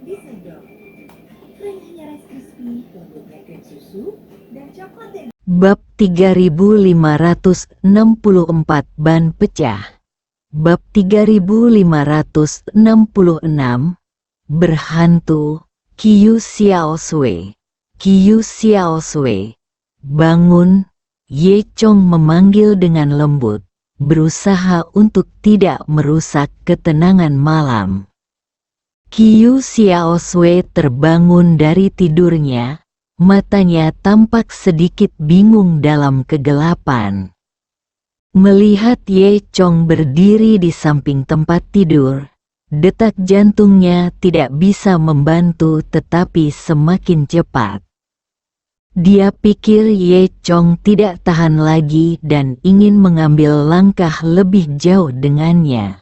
Bisa dong. Renyahnya Rice Krispies, lembutnya krim susu, dan coklat yang Bab 3564 Ban pecah. Bab 3566 Berhantu. Qiu Xiaosui. Qiu Xiaosui, bangun. Ye Chong memanggil dengan lembut, berusaha untuk tidak merusak ketenangan malam. Qiu Xiaosui terbangun dari tidurnya, matanya tampak sedikit bingung dalam kegelapan. Melihat Ye Chong berdiri di samping tempat tidur, detak jantungnya tidak bisa membantu tetapi semakin cepat. Dia pikir Ye Chong tidak tahan lagi dan ingin mengambil langkah lebih jauh dengannya.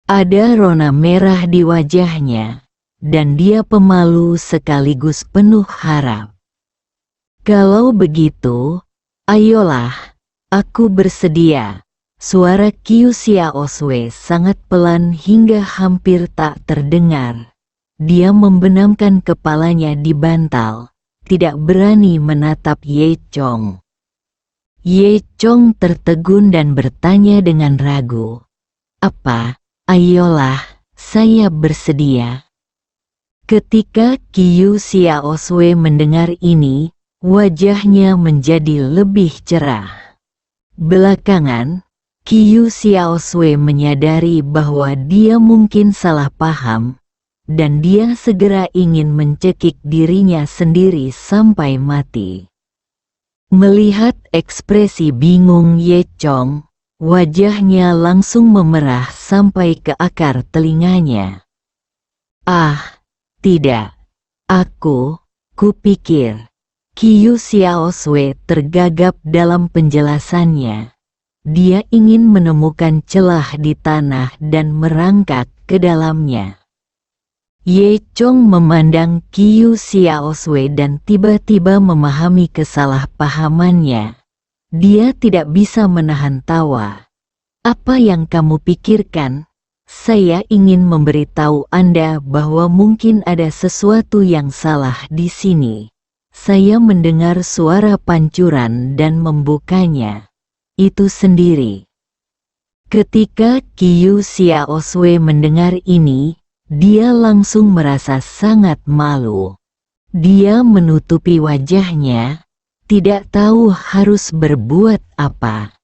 Ada rona merah di wajahnya, dan dia pemalu sekaligus penuh harap. Kalau begitu, ayolah, aku bersedia. Suara Qiu Xiaosui sangat pelan hingga hampir tak terdengar. Dia membenamkan kepalanya di bantal, tidak berani menatap Ye Chong. Ye Chong tertegun dan bertanya dengan ragu. Apa? Ayolah, saya bersedia. Ketika Qiu Xiaosui mendengar ini, wajahnya menjadi lebih cerah. Belakangan, Qiu Xiaosui menyadari bahwa dia mungkin salah paham, dan dia segera ingin mencekik dirinya sendiri sampai mati. Melihat ekspresi bingung Ye Chong, wajahnya langsung memerah sampai ke akar telinganya. Ah, tidak. Kupikir. Qiu Xiaosui tergagap dalam penjelasannya. Dia ingin menemukan celah di tanah dan merangkak ke dalamnya. Ye Chong memandang Qiu Xiaosui dan tiba-tiba memahami kesalahpahamannya. Dia tidak bisa menahan tawa. Apa yang kamu pikirkan? Saya ingin memberitahu Anda bahwa mungkin ada sesuatu yang salah di sini. Saya mendengar suara pancuran dan membukanya. Itu sendiri. Ketika Qiu Xiaosui mendengar ini, dia langsung merasa sangat malu. Dia menutupi wajahnya, tidak tahu harus berbuat apa.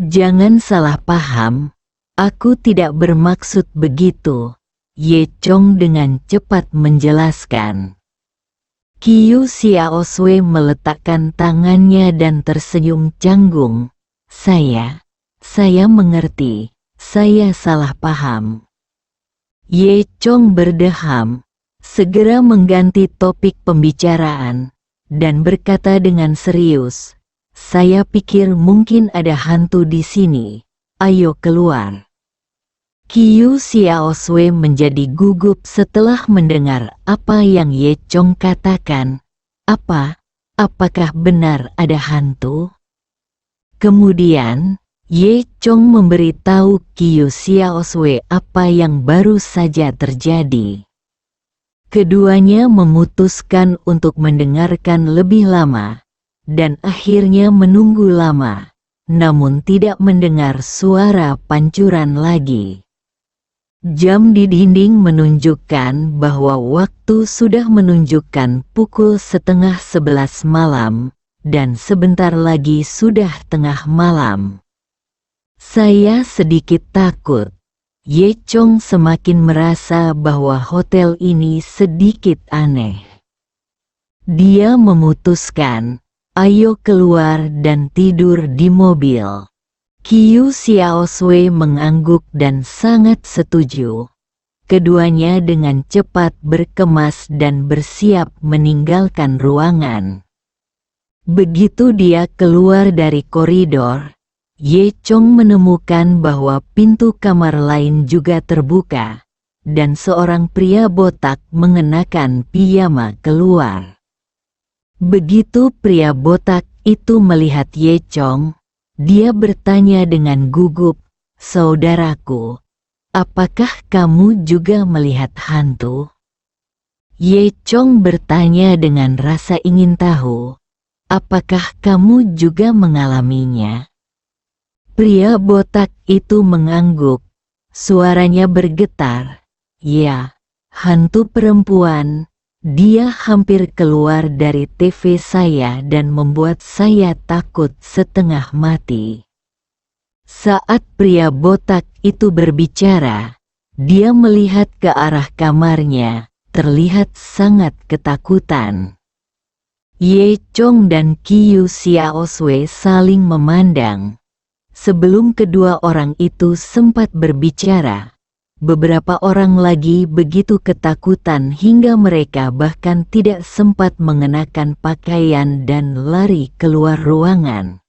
Jangan salah paham, aku tidak bermaksud begitu, Ye Chong dengan cepat menjelaskan. Qiu Xiaosui meletakkan tangannya dan tersenyum canggung. Saya mengerti, saya salah paham. Ye Chong berdeham, segera mengganti topik pembicaraan, dan berkata dengan serius, saya pikir mungkin ada hantu di sini, ayo keluar. Qiu Xiaosui menjadi gugup setelah mendengar apa yang Ye Chong katakan. Apakah benar ada hantu? Kemudian, Ye Chong memberitahu Qiu Xiaosui apa yang baru saja terjadi. Keduanya memutuskan untuk mendengarkan lebih lama, dan akhirnya menunggu lama, namun tidak mendengar suara pancuran lagi. Jam di dinding menunjukkan bahwa waktu sudah menunjukkan pukul 10:30 malam, dan sebentar lagi sudah tengah malam. Saya sedikit takut. Ye Chong semakin merasa bahwa hotel ini sedikit aneh. Dia memutuskan, ayo keluar dan tidur di mobil. Qiu Xiaosui mengangguk dan sangat setuju. Keduanya dengan cepat berkemas dan bersiap meninggalkan ruangan. Begitu dia keluar dari koridor, Ye Chong menemukan bahwa pintu kamar lain juga terbuka, dan seorang pria botak mengenakan piyama keluar. Begitu pria botak itu melihat Ye Chong, dia bertanya dengan gugup, "Saudaraku, apakah kamu juga melihat hantu?" Ye Chong bertanya dengan rasa ingin tahu, apakah kamu juga mengalaminya? Pria botak itu mengangguk, suaranya bergetar. Ya, hantu perempuan. Dia hampir keluar dari TV saya dan membuat saya takut setengah mati. Saat pria botak itu berbicara, dia melihat ke arah kamarnya, terlihat sangat ketakutan. Ye Chong dan Qiu Xiaosui saling memandang. Sebelum kedua orang itu sempat berbicara, beberapa orang lagi begitu ketakutan hingga mereka bahkan tidak sempat mengenakan pakaian dan lari keluar ruangan.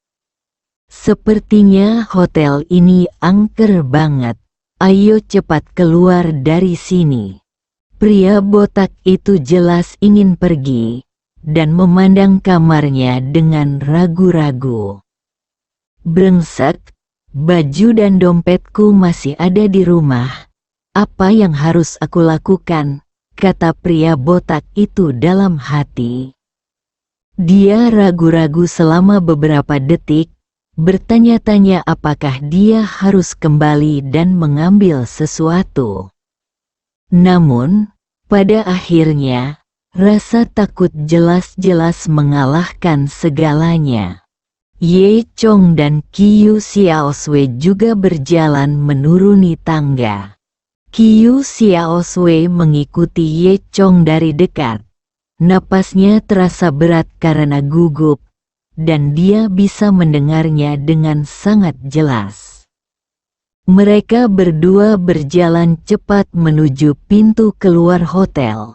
Sepertinya hotel ini angker banget. Ayo cepat keluar dari sini. Pria botak itu jelas ingin pergi dan memandang kamarnya dengan ragu-ragu. Brengsek, baju dan dompetku masih ada di rumah. Apa yang harus aku lakukan? Kata pria botak itu dalam hati. Dia ragu-ragu selama beberapa detik, bertanya-tanya apakah dia harus kembali dan mengambil sesuatu. Namun, pada akhirnya, rasa takut jelas-jelas mengalahkan segalanya. Ye Chong dan Qiu Xiaosui juga berjalan menuruni tangga. Qiu Xiaosui mengikuti Ye Chong dari dekat. Napasnya terasa berat karena gugup, dan dia bisa mendengarnya dengan sangat jelas. Mereka berdua berjalan cepat menuju pintu keluar hotel.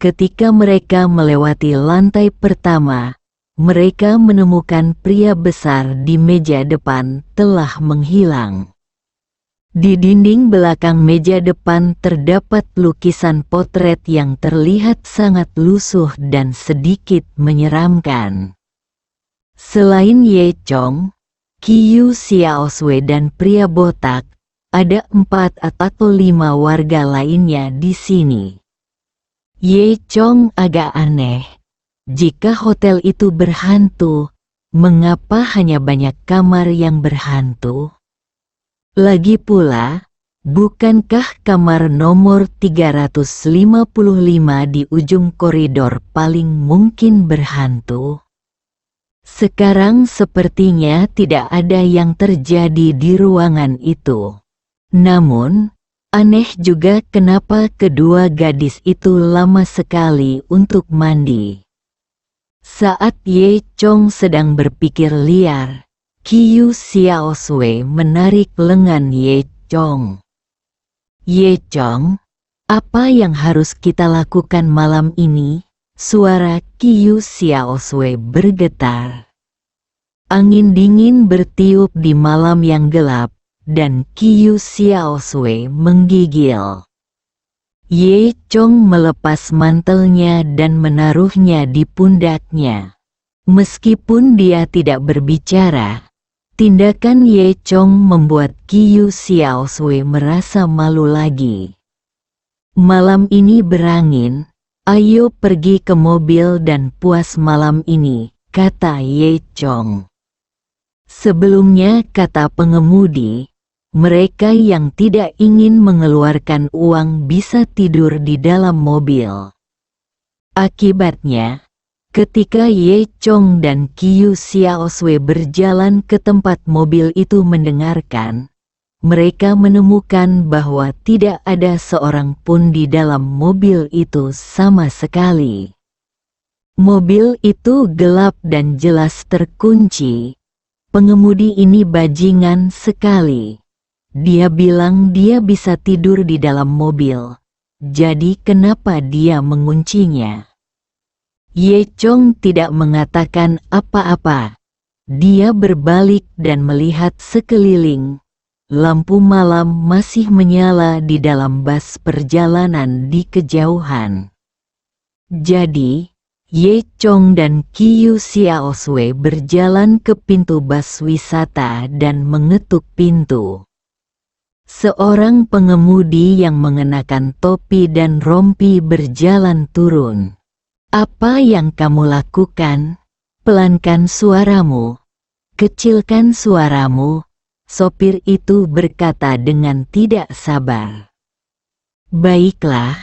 Ketika mereka melewati lantai pertama, mereka menemukan pria besar di meja depan telah menghilang. Di dinding belakang meja depan terdapat lukisan potret yang terlihat sangat lusuh dan sedikit menyeramkan. Selain Ye Chong, Qiu Xiaosui dan pria botak, ada 4 atau 5 warga lainnya di sini. Ye Chong agak aneh. Jika hotel itu berhantu, mengapa hanya banyak kamar yang berhantu? Lagi pula, bukankah kamar nomor 355 di ujung koridor paling mungkin berhantu? Sekarang sepertinya tidak ada yang terjadi di ruangan itu. Namun, aneh juga kenapa kedua gadis itu lama sekali untuk mandi. Saat Ye Chong sedang berpikir liar, Qiu Xiaosui menarik lengan Ye Chong. Ye Chong, apa yang harus kita lakukan malam ini? Suara Qiu Xiaosui bergetar. Angin dingin bertiup di malam yang gelap, dan Qiu Xiaosui menggigil. Ye Chong melepas mantelnya dan menaruhnya di pundaknya. Meskipun dia tidak berbicara, tindakan Ye Chong membuat Qiu Xiaosui merasa malu lagi. Malam ini berangin, ayo pergi ke mobil dan puas malam ini, kata Ye Chong. Sebelumnya kata pengemudi, mereka yang tidak ingin mengeluarkan uang bisa tidur di dalam mobil. Akibatnya, ketika Ye Chong dan Qiu Xiaosui berjalan ke tempat mobil itu mendengarkan, mereka menemukan bahwa tidak ada seorang pun di dalam mobil itu sama sekali. Mobil itu gelap dan jelas terkunci. Pengemudi ini bajingan sekali. Dia bilang dia bisa tidur di dalam mobil. Jadi kenapa dia menguncinya? Ye Chong tidak mengatakan apa-apa. Dia berbalik dan melihat sekeliling. Lampu malam masih menyala di dalam bus perjalanan di kejauhan. Jadi, Ye Chong dan Qiu Xiaosui berjalan ke pintu bus wisata dan mengetuk pintu. Seorang pengemudi yang mengenakan topi dan rompi berjalan turun. Apa yang kamu lakukan? Pelankan suaramu. Kecilkan suaramu. Sopir itu berkata dengan tidak sabar. Baiklah,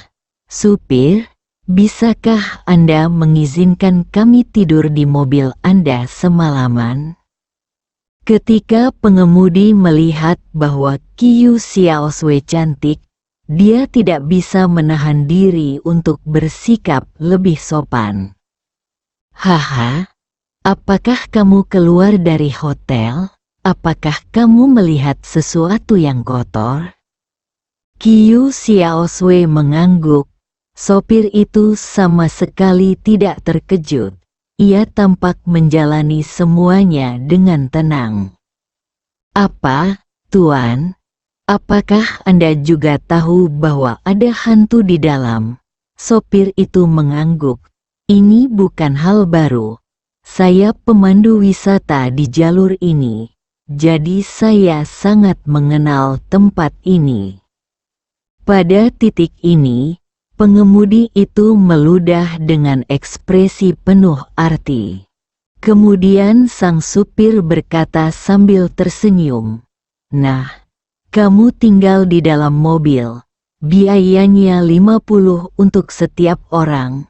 supir, bisakah Anda mengizinkan kami tidur di mobil Anda semalaman? Ketika pengemudi melihat bahwa Qiu Xiaosui cantik, dia tidak bisa menahan diri untuk bersikap lebih sopan. Haha, apakah kamu keluar dari hotel? Apakah kamu melihat sesuatu yang kotor? Qiu Xiaosui mengangguk. Sopir itu sama sekali tidak terkejut. Ia tampak menjalani semuanya dengan tenang. Apa, Tuan? Apakah Anda juga tahu bahwa ada hantu di dalam? Sopir itu mengangguk. Ini bukan hal baru. Saya pemandu wisata di jalur ini, jadi saya sangat mengenal tempat ini. Pada titik ini, pengemudi itu meludah dengan ekspresi penuh arti. Kemudian sang supir berkata sambil tersenyum, "Nah, kamu tinggal di dalam mobil. Biayanya 50 untuk setiap orang.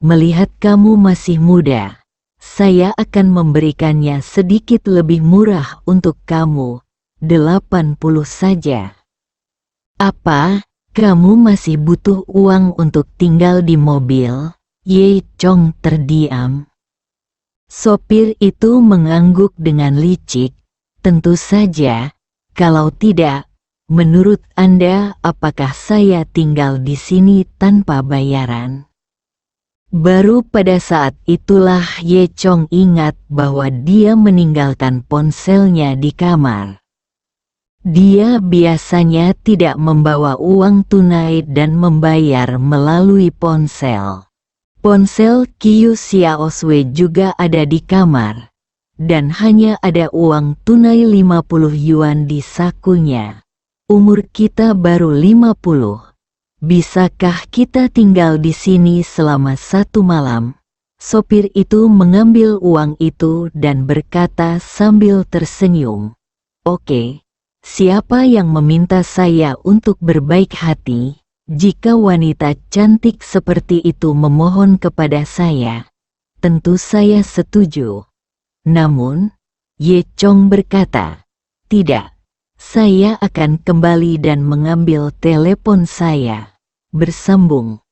Melihat kamu masih muda, saya akan memberikannya sedikit lebih murah untuk kamu, 80 saja." Apa? Kamu masih butuh uang untuk tinggal di mobil? Ye Chong terdiam. Sopir itu mengangguk dengan licik. Tentu saja, kalau tidak, menurut Anda apakah saya tinggal di sini tanpa bayaran? Baru pada saat itulah Ye Chong ingat bahwa dia meninggalkan ponselnya di kamar. Dia biasanya tidak membawa uang tunai dan membayar melalui ponsel. Ponsel Qiu Xiaosui juga ada di kamar, dan hanya ada uang tunai 50 yuan di sakunya. Umur kita baru 50. Bisakah kita tinggal di sini selama 1 malam? Sopir itu mengambil uang itu dan berkata sambil tersenyum, "Oke. Siapa yang meminta saya untuk berbaik hati? Jika wanita cantik seperti itu memohon kepada saya, tentu saya setuju." Namun, Ye Chong berkata, "Tidak, saya akan kembali dan mengambil telepon saya." Bersambung.